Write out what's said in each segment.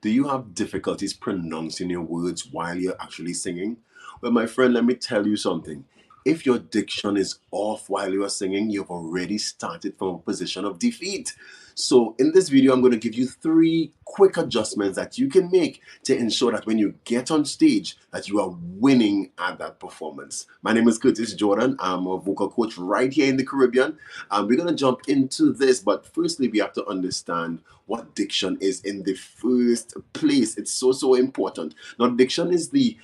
Do you have difficulties pronouncing your words while you're actually singing? Well, my friend, let me tell you something. If your diction is off while you are singing, you've already started from a position of defeat. So, in this video, I'm going to give you three quick adjustments that you can make to ensure that when you get on stage, that you are winning at that performance. My name is Curtis Jordan. I'm a vocal coach right here in the Caribbean. We're going to jump into this, but firstly, we have to understand what diction is in the first place. It's so important. Now, diction is the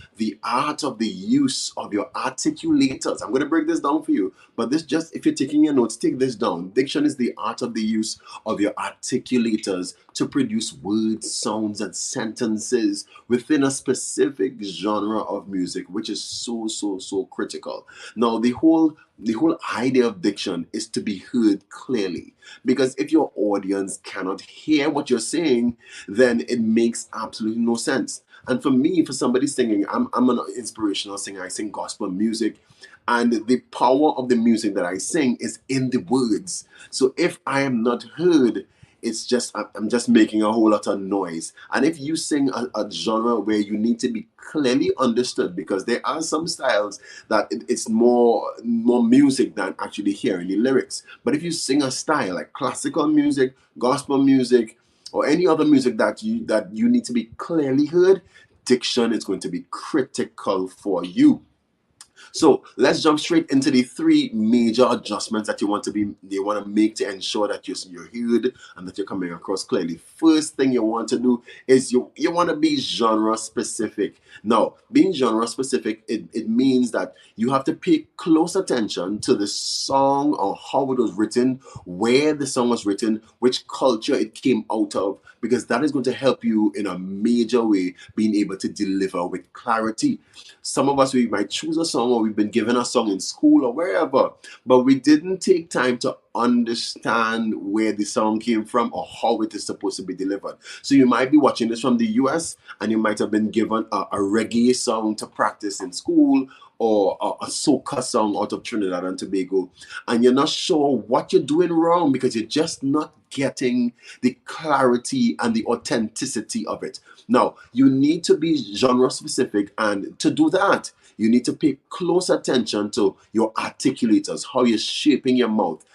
art of the use of your articulators. I'm going to break this down for you, but this just, if you're taking your notes, take this down. Diction is the art of the use of your articulators to produce words, sounds, and sentences within a specific genre of music, which is so critical. Now, the whole idea of diction is to be heard clearly, because if your audience cannot hear what you're saying, then it makes absolutely no sense. And for me, for somebody singing, I'm an inspirational singer. I sing gospel music, and the power of the music that I sing is in the words. So if I am not heard, it's just I'm just making a whole lot of noise. And if you sing a genre where you need to be clearly understood, because there are some styles that it's more music than actually hearing the lyrics. But if you sing a style like classical music, gospel music, or any other music that you need to be clearly heard, diction is going to be critical for you. So let's jump straight into the three major adjustments that you want to make to ensure that you're heard and that you're coming across clearly. First thing you want to do is you want to be genre specific. Now, being genre specific, it means that you have to pay close attention to the song or how it was written, where the song was written, which culture it came out of, because that is going to help you in a major way being able to deliver with clarity. Some of us, we might choose a song, or we've been given a song in school or wherever, but we didn't take time to understand where the song came from or how it is supposed to be delivered. So you might be watching this from the US, and you might have been given a reggae song to practice in school, or a soca song out of Trinidad and Tobago, and you're not sure what you're doing wrong because you're just not getting the clarity and the authenticity of it. Now, you need to be genre specific, and to do that, you need to pay close attention to your articulators, how you're shaping your mouth.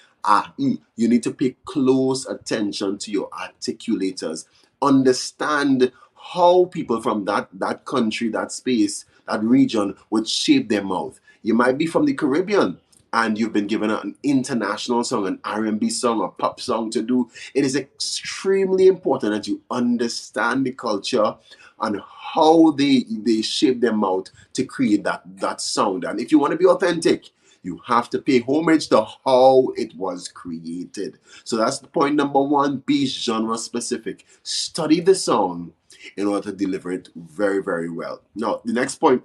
You need to pay close attention to your articulators. Understand how people from that country, that space, that region would shape their mouth. You might be from the Caribbean, and you've been given an international song, an R&B song, a pop song to do. It is extremely important that you understand the culture and how they shape their mouth to create that sound. And if you want to be authentic, you have to pay homage to how it was created. So that's point number one: be genre specific. Study the song in order to deliver it very well. Now, the next point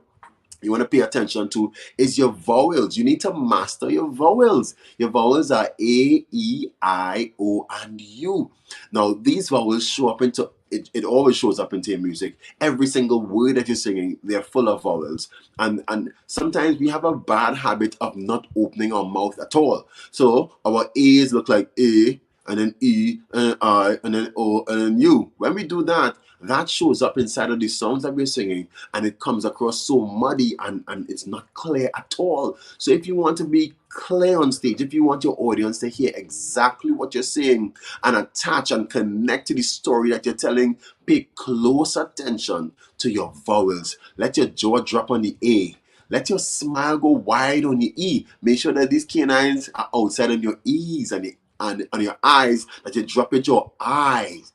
you want to pay attention to is your vowels. You need to master your vowels. Your vowels are A, E, I, O, and U. Now, these vowels show up into it always shows up into your music. Every single word that you're singing, they're full of vowels. And sometimes we have a bad habit of not opening our mouth at all. So our A's look like A, and then E, and then I, and then O, and then U. When we do that, that shows up inside of the songs that we're singing, and it comes across so muddy, and it's not clear at all. So if you want to be clear on stage, if you want your audience to hear exactly what you're saying and attach and connect to the story that you're telling, pay close attention to your vowels. Let your jaw drop on the A. Let your smile go wide on your E. Make sure that these canines are outside on your E's and on your eyes, that you drop your jaw. Eyes.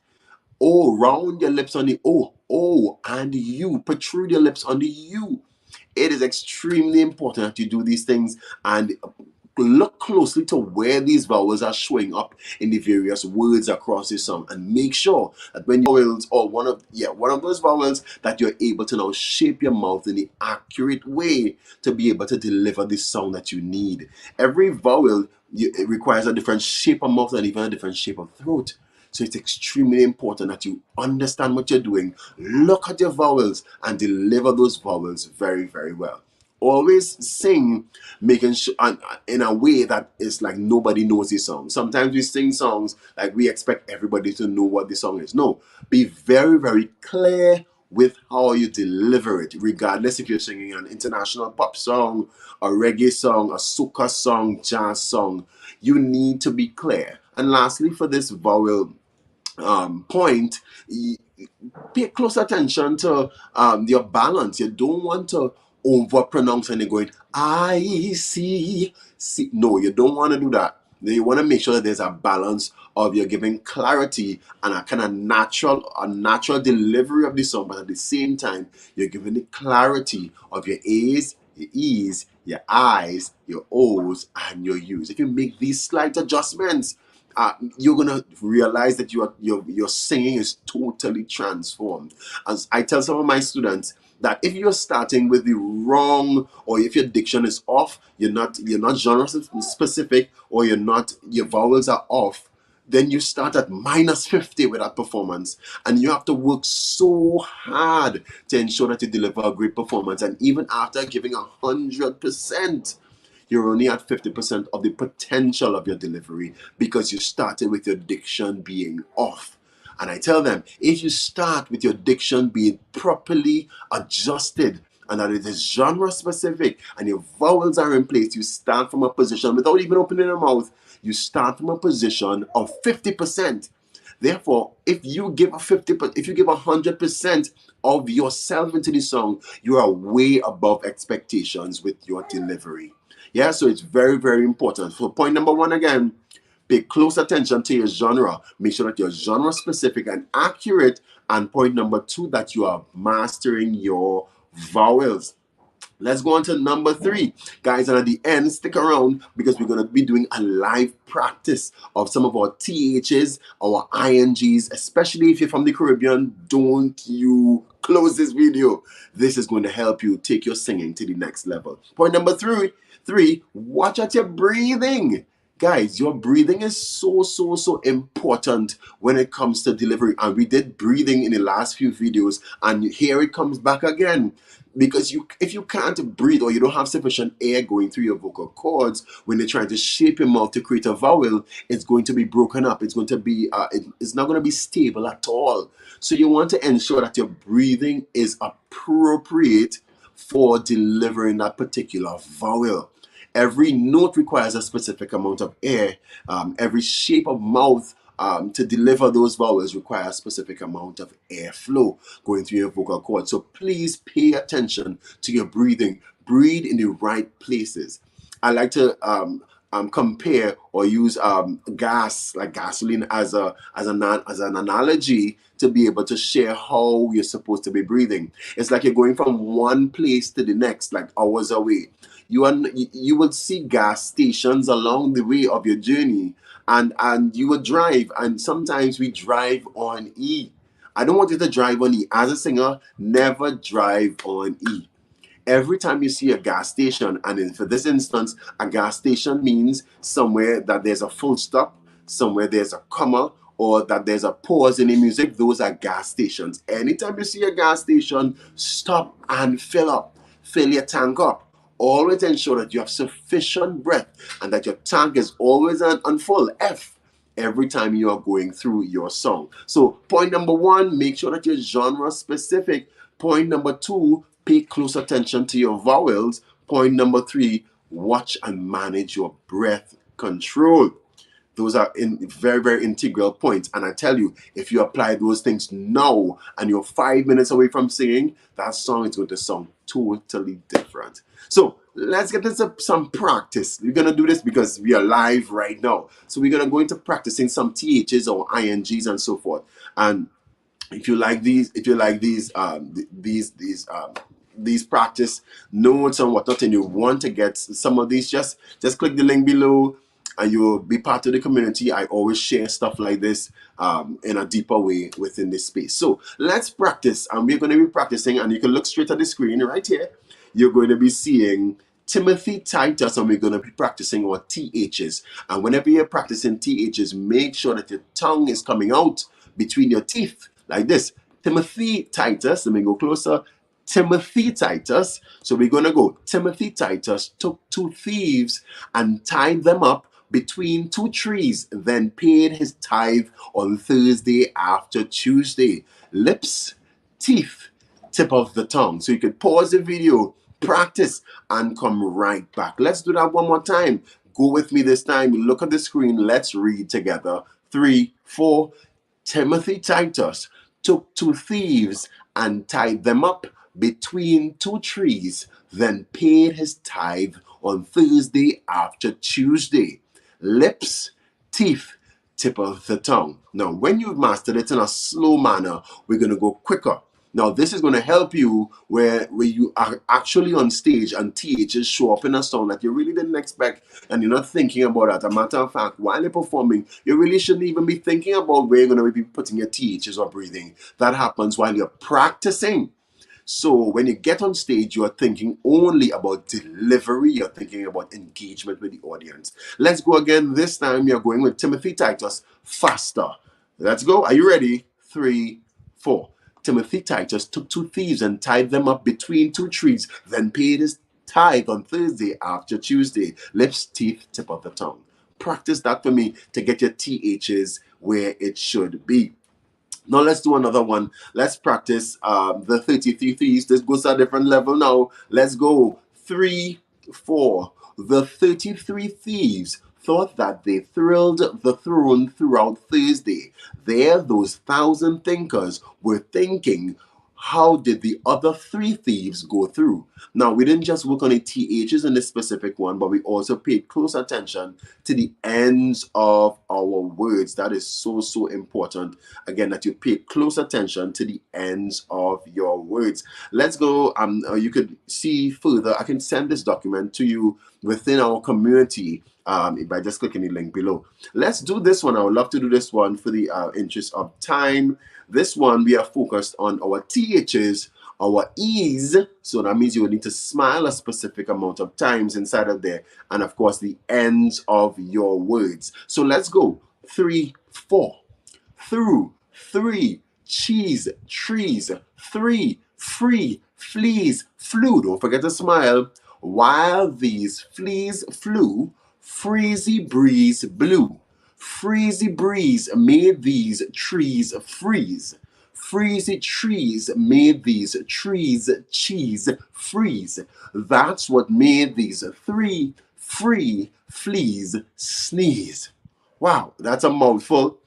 O, round your lips on the O. O and U. Protrude your lips on the U. It is extremely important that you do these things and look closely to where these vowels are showing up in the various words across the song, and make sure that when you vowels, or one of those vowels, that you're able to now shape your mouth in the accurate way to be able to deliver the sound that you need. Every vowel, it requires a different shape of mouth and even a different shape of throat. So it's extremely important that you understand what you're doing, look at your vowels, and deliver those vowels very well. always sing, making sure in a way that it's like nobody knows the song. Sometimes we sing songs like we expect everybody to know what the song is. No, be very, very clear with how you deliver it, regardless if you're singing an international pop song, a reggae song, a soca song, jazz song. You need to be clear. And lastly, for this vowel point, pay close attention to your balance. You don't want to over pronounce and you're going, I see, see. No, you don't want to do that. You want to make sure that there's a balance of you're giving clarity and a kind of natural delivery of the song, but at the same time, you're giving the clarity of your A's, your E's, your I's, your O's, and your U's. If you make these slight adjustments, you're gonna realize that your singing is totally transformed. As I tell some of my students that if you're starting with the wrong, or if your diction is off, you're not genre specific, or your vowels are off, then you start at -50 with that performance, and you have to work so hard to ensure that you deliver a great performance. And even after giving 100%, you're only at 50% of the potential of your delivery because you started with your diction being off. And I tell them, if you start with your diction being properly adjusted and that it is genre specific and your vowels are in place, you start from a position without even opening your mouth. You start from a position of 50%. Therefore, if you give 100% of yourself into the song, you are way above expectations with your delivery. Yeah, so it's very, very important. So point number one again, pay close attention to your genre. Make sure that you're genre specific and accurate. And point number two, that you are mastering your vowels. Let's go on to number three. Guys, and at the end, stick around because we're going to be doing a live practice of some of our THs, our INGs, especially if you're from the Caribbean. Don't you close this video. This is going to help you take your singing to the next level. Point number three, watch at your breathing. Guys, your breathing is so important when it comes to delivery. And we did breathing in the last few videos, and here it comes back again. Because if you can't breathe, or you don't have sufficient air going through your vocal cords when you're trying to shape your mouth to create a vowel, it's going to be broken up. It's going to be it's not going to be stable at all. So you want to ensure that your breathing is appropriate for delivering that particular vowel. Every note requires a specific amount of air. Every shape of mouth to deliver those vowels requires a specific amount of airflow going through your vocal cords. So please pay attention to your breathing. Breathe in the right places. I like to compare or use gas, like gasoline, as an analogy to be able to share how you're supposed to be breathing. It's like you're going from one place to the next, like hours away. You would see gas stations along the way of your journey, and you would drive, and sometimes we drive on E. I don't want you to drive on E. As a singer, never drive on E. Every time you see a gas station, and for this instance, a gas station means somewhere that there's a full stop, somewhere there's a comma, or that there's a pause in the music. Those are gas stations. Anytime you see a gas station, stop and fill up. Fill your tank up. Always ensure that you have sufficient breath and that your tank is always on full F every time you are going through your song. So point number one, make sure that you're genre specific. Point number two, pay close attention to your vowels. Point number three, watch and manage your breath control. Those are very, very integral points. And I tell you, if you apply those things now and you're 5 minutes away from singing, that song is going to sound totally different. So let's get into some practice. We're going to do this because we are live right now. So we're going to go into practicing some THs or INGs and so forth. And if you like these practice notes and whatnot, and you want to get some of these, just click the link below and you'll be part of the community. I always share stuff like this in a deeper way within this space. So let's practice, and we're going to be practicing, and you can look straight at the screen right here. You're going to be seeing Timothy Titus, and we're going to be practicing our THs. And whenever you're practicing THs, make sure that your tongue is coming out between your teeth like this. Timothy Titus, let me go closer. Timothy Titus. So we're going to go. Timothy Titus took two thieves and tied them up between two trees, then paid his tithe on Thursday after Tuesday. Lips, teeth, tip of the tongue. So you could pause the video, practice, and come right back. Let's do that one more time. Go with me this time. Look at the screen. Let's read together. 3, 4. Timothy Titus took two thieves and tied them up between two trees, then paid his tithe on Thursday after Tuesday. Lips, teeth, tip of the tongue. Now, when you've mastered it in a slow manner, we're going to go quicker. Now, this is going to help you where you are actually on stage and THs show up in a song that you really didn't expect and you're not thinking about that. As a matter of fact, while you're performing, you really shouldn't even be thinking about where you're going to be putting your THs or breathing. That happens while you're practicing. So when you get on stage, you are thinking only about delivery. You're thinking about engagement with the audience. Let's go again. This time you're going with Timothy Titus faster. Let's go. Are you ready? 3, 4. Timothy Titus took two thieves and tied them up between two trees, then paid his tithe on Thursday after Tuesday. Lips, teeth, tip of the tongue. Practice that for me to get your THs where it should be. Now let's do another one. Let's practice the 33 thieves. This goes to a different level now. Let's go. 3, 4. The 33 thieves thought that they thrilled the throne throughout Thursday. There, those 1,000 thinkers were thinking, how did the other three thieves go through? Now, we didn't just work on the THs in this specific one, but we also paid close attention to the ends of our words. That is so, so important. Again, that you pay close attention to the ends of your words. Let's go. You could see further. I can send this document to you within our community by just clicking the link below. Let's do this one. I would love to do this one for the interest of time. This one, we are focused on our THs, our E's. So that means you will need to smile a specific amount of times inside of there. And of course, the ends of your words. So let's go. 3, 4. Through, 3. Cheese, trees, 3. Free, fleas, flew. Don't forget to smile. While these fleas flew, freezy breeze blew. Freezy breeze made these trees freeze. Freezy trees made these trees cheese freeze. That's what made these 3 free fleas sneeze. Wow, that's a mouthful,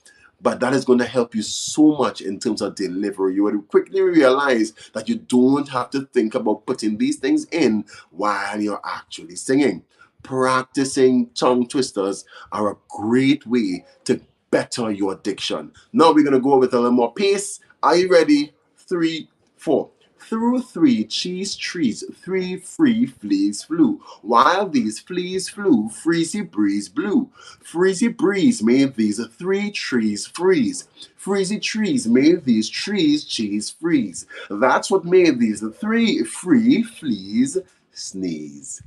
but that is going to help you so much in terms of delivery. You will quickly realize that you don't have to think about putting these things in while you're actually singing. Practicing tongue twisters are a great way to better your diction. Now we're going to go with a little more pace. Are you ready? 3, 4. Through 3 cheese trees, 3 free fleas flew. While these fleas flew, freezy breeze blew. Freezy breeze made these 3 trees freeze. Freezy trees made these trees cheese freeze. That's what made these 3 free fleas sneeze.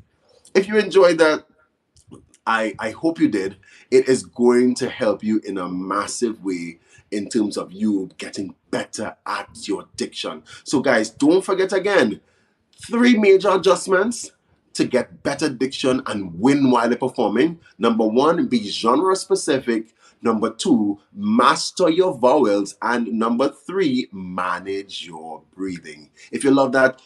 If you enjoyed that, I hope you did. It is going to help you in a massive way in terms of you getting better at your diction. So guys, don't forget again, 3 major adjustments to get better diction and win while you're performing. Number 1, be genre specific. Number 2, master your vowels. And number 3, manage your breathing. If you love that,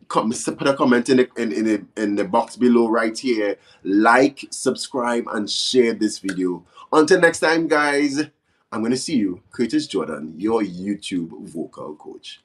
put a comment in the box below right here. Like, subscribe, and share this video. Until next time, guys, I'm going to see you, Curtis Jordan, your YouTube vocal coach.